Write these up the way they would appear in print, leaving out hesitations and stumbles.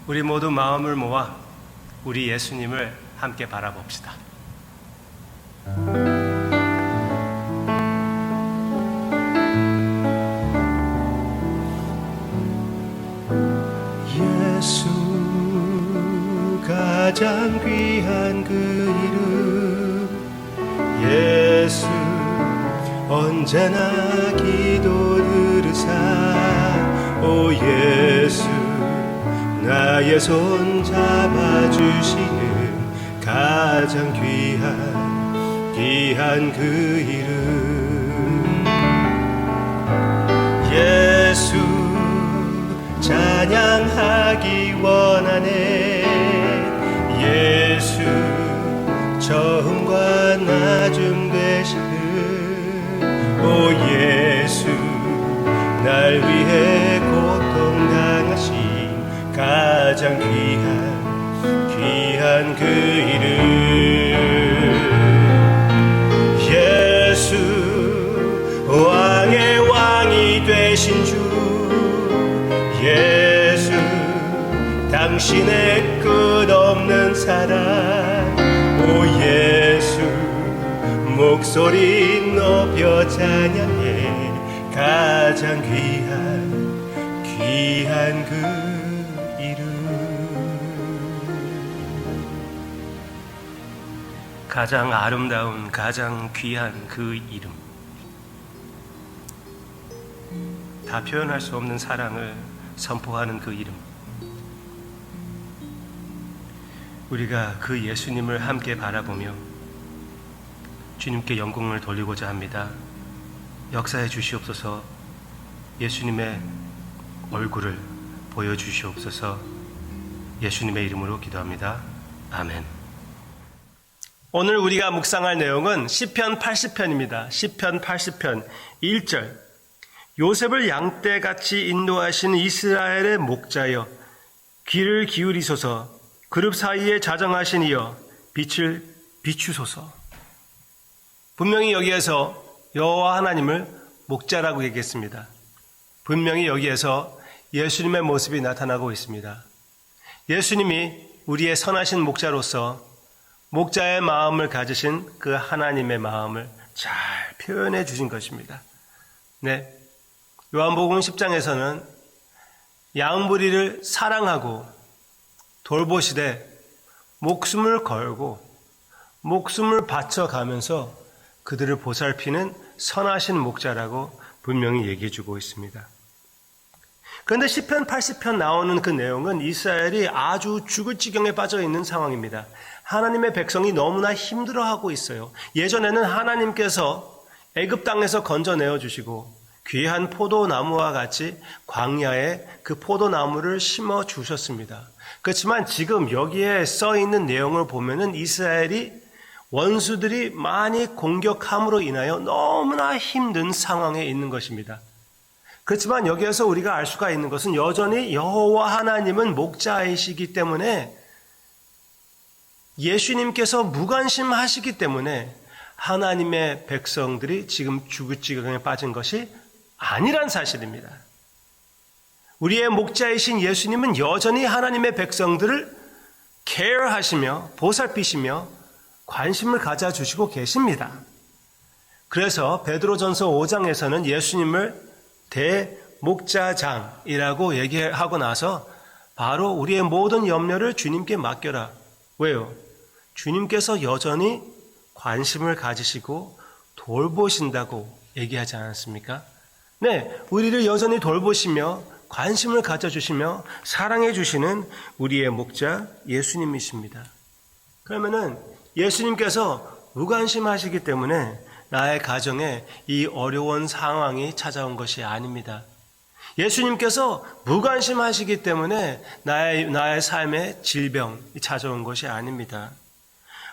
우리 모두 마음을 모아 우리 예수님을 함께 바라봅시다. 예수 가장 귀한 그 이름 예수 언제나 기도 들으사 오 예수 나의 손 잡아주시는 가장 귀한 그 이름 예수 찬양하기 원하네 예수 처음과 나중 되시는 오 예수 날 위해 고통당하신 가장 귀한 그 이름 예수 왕의 왕이 되신 주 예수 당신의 끝없는 사랑 오 예수 목소리 높여 찬양해 가장 귀한 그 이름 가장 아름다운 가장 귀한 그 이름 다 표현할 수 없는 사랑을 선포하는 그 이름 우리가 그 예수님을 함께 바라보며 주님께 영광을 돌리고자 합니다. 역사해 주시옵소서. 예수님의 얼굴을 보여주시옵소서. 예수님의 이름으로 기도합니다. 아멘. 오늘 우리가 묵상할 내용은 시편 80편입니다. 시편 80편 1절 요셉을 양떼같이 인도하신 이스라엘의 목자여 귀를 기울이소서 그룹 사이에 자정하신 이여 빛을 비추소서. 분명히 여기에서 여호와 하나님을 목자라고 얘기했습니다. 분명히 여기에서 예수님의 모습이 나타나고 있습니다. 예수님이 우리의 선하신 목자로서 목자의 마음을 가지신 그 하나님의 마음을 잘 표현해 주신 것입니다. 네, 요한복음 10장에서는 양무리를 사랑하고 돌보시되 목숨을 걸고 목숨을 바쳐가면서 그들을 보살피는 선하신 목자라고 분명히 얘기해 주고 있습니다. 그런데 시편 80편 나오는 그 내용은 이스라엘이 아주 죽을 지경에 빠져 있는 상황입니다. 하나님의 백성이 너무나 힘들어하고 있어요. 예전에는 하나님께서 애굽 땅에서 건져내어 주시고 귀한 포도나무와 같이 광야에 그 포도나무를 심어 주셨습니다. 그렇지만 지금 여기에 써 있는 내용을 보면은 이스라엘이 원수들이 많이 공격함으로 인하여 너무나 힘든 상황에 있는 것입니다. 그렇지만 여기에서 우리가 알 수가 있는 것은 여전히 여호와 하나님은 목자이시기 때문에 예수님께서 무관심하시기 때문에 하나님의 백성들이 지금 죽을 지경에 빠진 것이 아니란 사실입니다. 우리의 목자이신 예수님은 여전히 하나님의 백성들을 케어하시며 보살피시며 관심을 가져주시고 계십니다. 그래서 베드로전서 5장에서는 예수님을 대목자장이라고 얘기하고 나서 바로 우리의 모든 염려를 주님께 맡겨라. 왜요? 주님께서 여전히 관심을 가지시고 돌보신다고 얘기하지 않았습니까? 네, 우리를 여전히 돌보시며 관심을 가져주시며 사랑해 주시는 우리의 목자 예수님이십니다. 그러면은 예수님께서 무관심하시기 때문에 나의 가정에 이 어려운 상황이 찾아온 것이 아닙니다. 예수님께서 무관심하시기 때문에 나의 삶에 질병이 찾아온 것이 아닙니다.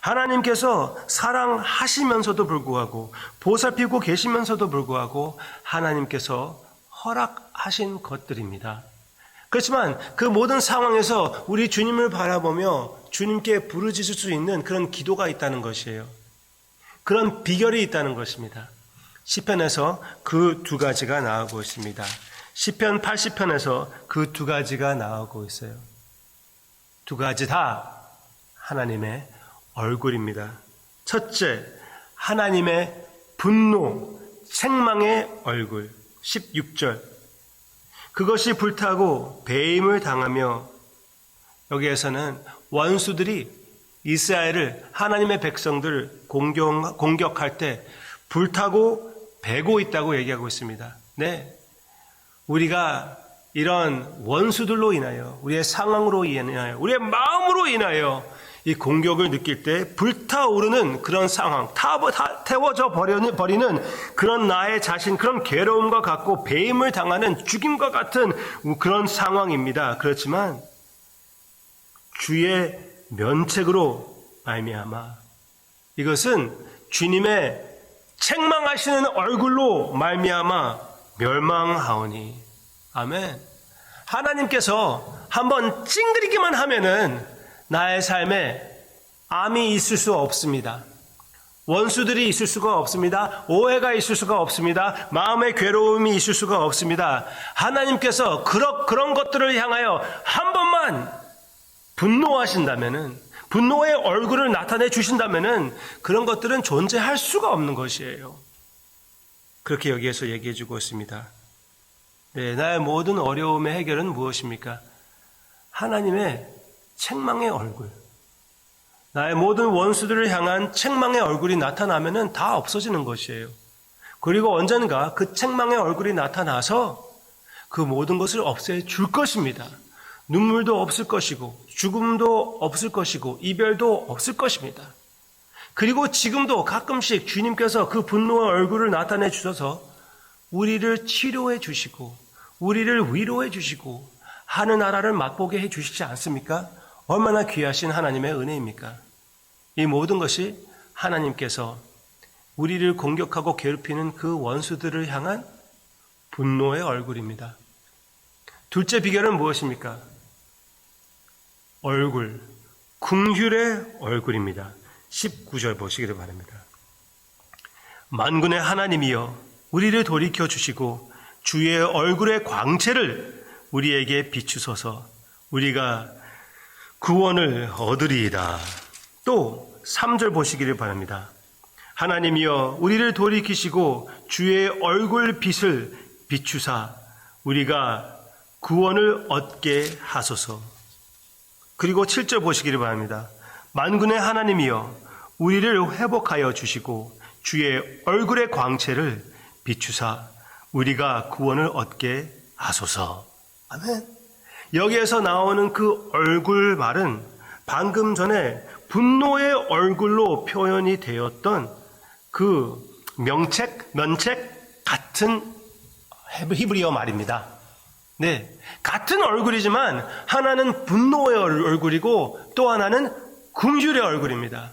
하나님께서 사랑하시면서도 불구하고 보살피고 계시면서도 불구하고 하나님께서 허락하신 것들입니다. 그렇지만 그 모든 상황에서 우리 주님을 바라보며 주님께 부르짖을 수 있는 그런 기도가 있다는 것이에요. 그런 비결이 있다는 것입니다. 시편에서 그 두 가지가 나오고 있습니다. 시편 80편에서 그 두 가지가 나오고 있어요. 두 가지 다 하나님의 얼굴입니다. 첫째, 하나님의 분노, 책망의 얼굴. 16절. 그것이 불타고 배임을 당하며, 여기에서는 원수들이 이스라엘을, 하나님의 백성들을 공격할 때 불타고 배고 있다고 얘기하고 있습니다. 네. 우리가 이런 원수들로 인하여, 우리의 상황으로 인하여, 우리의 마음으로 인하여 이 공격을 느낄 때 불타오르는 그런 상황, 태워져 버리는 그런 나의 자신, 그런 괴로움과 같고 배임을 당하는 죽임과 같은 그런 상황입니다. 그렇지만 주의 면책으로 말미암아 이것은 주님의 책망하시는 얼굴로 말미암아 멸망하오니. 아멘. 하나님께서 한번 찡그리기만 하면은 나의 삶에 암이 있을 수 없습니다. 원수들이 있을 수가 없습니다. 오해가 있을 수가 없습니다. 마음의 괴로움이 있을 수가 없습니다. 하나님께서 그런 것들을 향하여 한 번만 분노하신다면은, 분노의 얼굴을 나타내 주신다면은 그런 것들은 존재할 수가 없는 것이에요. 그렇게 여기에서 얘기해 주고 있습니다. 네, 나의 모든 어려움의 해결은 무엇입니까? 하나님의 책망의 얼굴. 나의 모든 원수들을 향한 책망의 얼굴이 나타나면은 다 없어지는 것이에요. 그리고 언젠가 그 책망의 얼굴이 나타나서 그 모든 것을 없애 줄 것입니다. 눈물도 없을 것이고, 죽음도 없을 것이고, 이별도 없을 것입니다. 그리고 지금도 가끔씩 주님께서 그 분노의 얼굴을 나타내 주셔서 우리를 치료해 주시고, 우리를 위로해 주시고, 하늘나라를 맛보게 해 주시지 않습니까? 얼마나 귀하신 하나님의 은혜입니까? 이 모든 것이 하나님께서 우리를 공격하고 괴롭히는 그 원수들을 향한 분노의 얼굴입니다. 둘째 비결은 무엇입니까? 얼굴, 긍휼의 얼굴입니다. 19절 보시기를 바랍니다. 만군의 하나님이여 우리를 돌이켜 주시고 주의 얼굴의 광채를 우리에게 비추소서. 우리가 구원을 얻으리이다. 또 3절 보시기를 바랍니다. 하나님이여 우리를 돌이키시고 주의 얼굴 빛을 비추사 우리가 구원을 얻게 하소서. 그리고 7절 보시기를 바랍니다. 만군의 하나님이여 우리를 회복하여 주시고 주의 얼굴의 광채를 비추사 우리가 구원을 얻게 하소서. 아멘. 여기에서 나오는 그 얼굴 말은 방금 전에 분노의 얼굴로 표현이 되었던 그 면책 같은 히브리어 말입니다. 네, 같은 얼굴이지만 하나는 분노의 얼굴이고 또 하나는 긍휼의 얼굴입니다.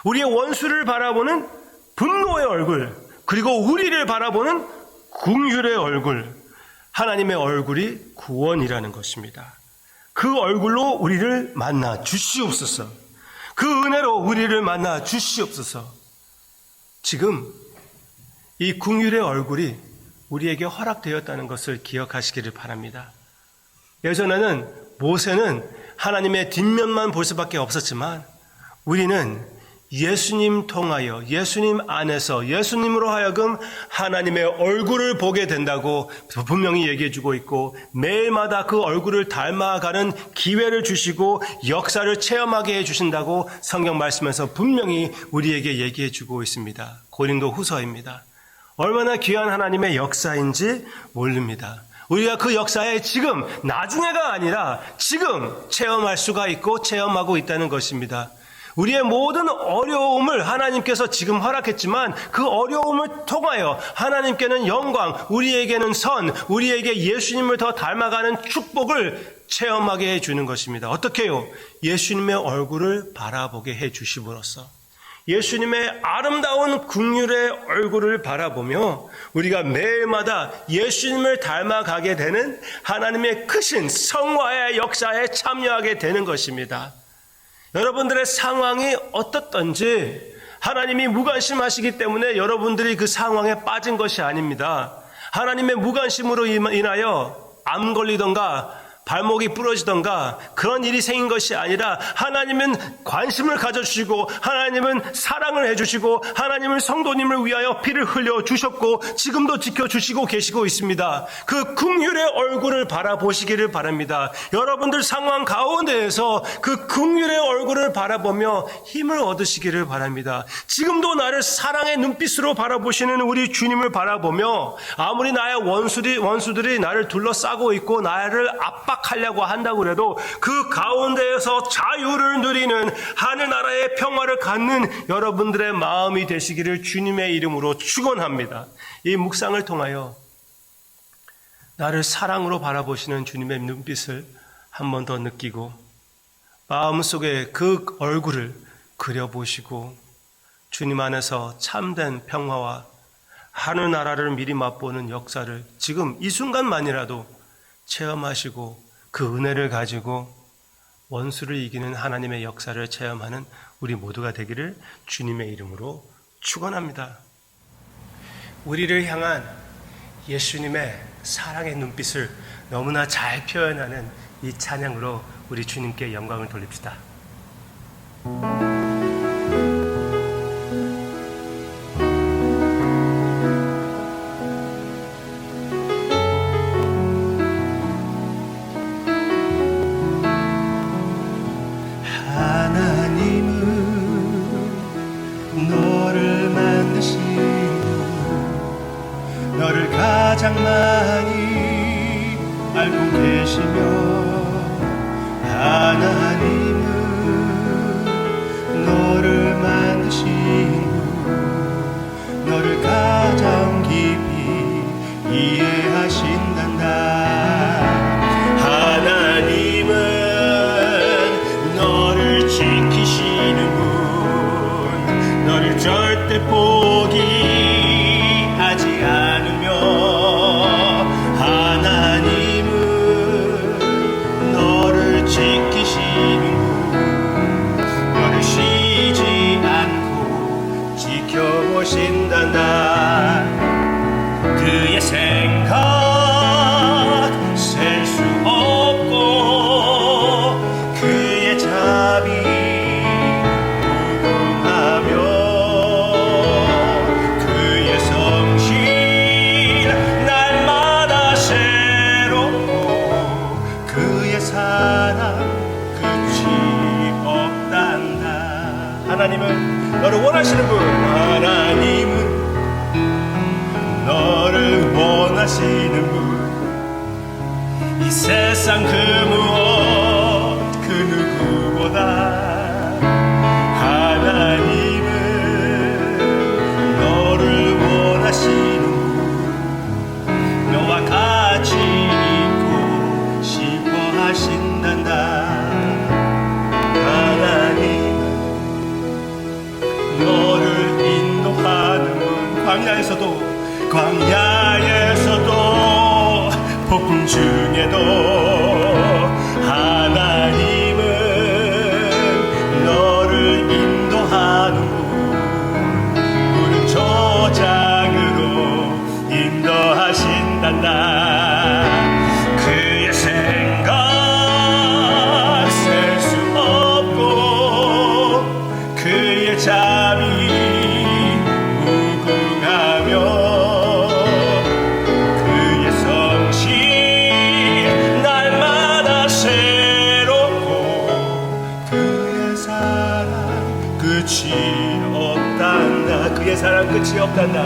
우리의 원수를 바라보는 분노의 얼굴, 그리고 우리를 바라보는 긍휼의 얼굴, 하나님의 얼굴이 구원이라는 것입니다. 그 얼굴로 우리를 만나 주시옵소서. 그 은혜로 우리를 만나 주시옵소서. 지금 이 긍휼의 얼굴이 우리에게 허락되었다는 것을 기억하시기를 바랍니다. 예전에는 모세는 하나님의 뒷면만 볼 수밖에 없었지만 우리는 예수님 통하여 예수님 안에서 예수님으로 하여금 하나님의 얼굴을 보게 된다고 분명히 얘기해 주고 있고 매일마다 그 얼굴을 닮아가는 기회를 주시고 역사를 체험하게 해 주신다고 성경 말씀에서 분명히 우리에게 얘기해 주고 있습니다. 고린도 후서입니다. 얼마나 귀한 하나님의 역사인지 모릅니다. 우리가 그 역사에 지금 나중에가 아니라 지금 체험할 수가 있고 체험하고 있다는 것입니다. 우리의 모든 어려움을 하나님께서 지금 허락했지만 그 어려움을 통하여 하나님께는 영광, 우리에게는 선, 우리에게 예수님을 더 닮아가는 축복을 체험하게 해주는 것입니다. 어떻게요? 예수님의 얼굴을 바라보게 해주심으로써 예수님의 아름다운 긍휼의 얼굴을 바라보며 우리가 매일마다 예수님을 닮아가게 되는 하나님의 크신 성화의 역사에 참여하게 되는 것입니다. 여러분들의 상황이 어떻든지 하나님이 무관심하시기 때문에 여러분들이 그 상황에 빠진 것이 아닙니다. 하나님의 무관심으로 인하여 암 걸리던가 발목이 부러지던가 그런 일이 생긴 것이 아니라 하나님은 관심을 가져주시고 하나님은 사랑을 해주시고 하나님은 성도님을 위하여 피를 흘려주셨고 지금도 지켜주시고 계시고 있습니다. 그 긍휼의 얼굴을 바라보시기를 바랍니다. 여러분들 상황 가운데에서 그 긍휼의 얼굴을 바라보며 힘을 얻으시기를 바랍니다. 지금도 나를 사랑의 눈빛으로 바라보시는 우리 주님을 바라보며 아무리 나의 원수들이 나를 둘러싸고 있고 나를 압박하려고 한다고 해도 그 가운데에서 자유를 누리는 하늘나라의 평화를 갖는 여러분들의 마음이 되시기를 주님의 이름으로 축원합니다. 이 묵상을 통하여 나를 사랑으로 바라보시는 주님의 눈빛을 한 번 더 느끼고 마음속에 그 얼굴을 그려보시고 주님 안에서 참된 평화와 하늘나라를 미리 맛보는 역사를 지금 이 순간만이라도 체험하시고 그 은혜를 가지고 원수를 이기는 하나님의 역사를 체험하는 우리 모두가 되기를 주님의 이름으로 축원합니다. 우리를 향한 예수님의 사랑의 눈빛을 너무나 잘 표현하는 이 찬양으로 우리 주님께 영광을 돌립시다. 너를 만드신 너를 가장 많이 알고 계시며 하나님은 너를 만드신 너를 가장 깊이 이해하신단다. 하나님은 너를 지키시는 분 너를 절대 포기하지 않으며 하나님은 너를 지키시는 분 너를 쉬지 않고 지켜보신단다. 그의 생각 셀 수 없고 그의 자비 하나님은 너를 원하시는 분 하나님은 너를 원하시는 분 이 세상 그 무엇 그 누구보다 하나님은 너를 원하시는 분 너와 같이 있고 싶어 하신단다. 너를 인도하는 분 광야에서도 폭풍 중에도 하나님은 너를 인도하는 분 푸른 초장으로 인도하신단다. 그의 생각 셀 수 없고 그의 자비 무궁하며 그의 성실 날마다 새롭고 그의 사랑 끝이 없단다. 그의 사랑 끝이 없단다.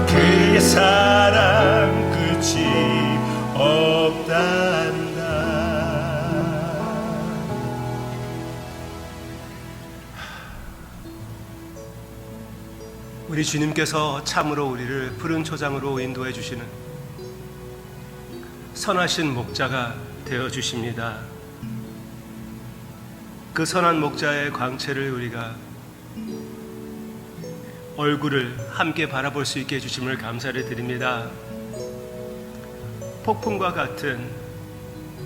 그의 사랑 끝이 없단다. 우리 주님께서 참으로 우리를 푸른 초장으로 인도해 주시는 선하신 목자가 되어 주십니다. 그 선한 목자의 광채를 우리가 얼굴을 함께 바라볼 수 있게 해주심을 감사를 드립니다. 폭풍과 같은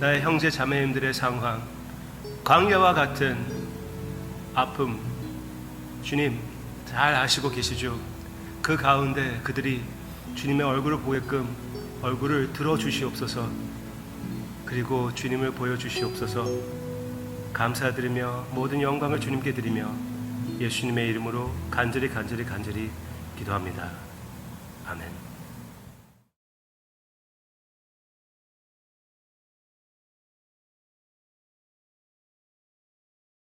나의 형제 자매님들의 상황, 광야와 같은 아픔, 주님 잘 아시고 계시죠. 그 가운데 그들이 주님의 얼굴을 보게끔 얼굴을 들어주시옵소서. 그리고 주님을 보여주시옵소서. 감사드리며 모든 영광을 주님께 드리며 예수님의 이름으로 간절히 기도합니다. 아멘.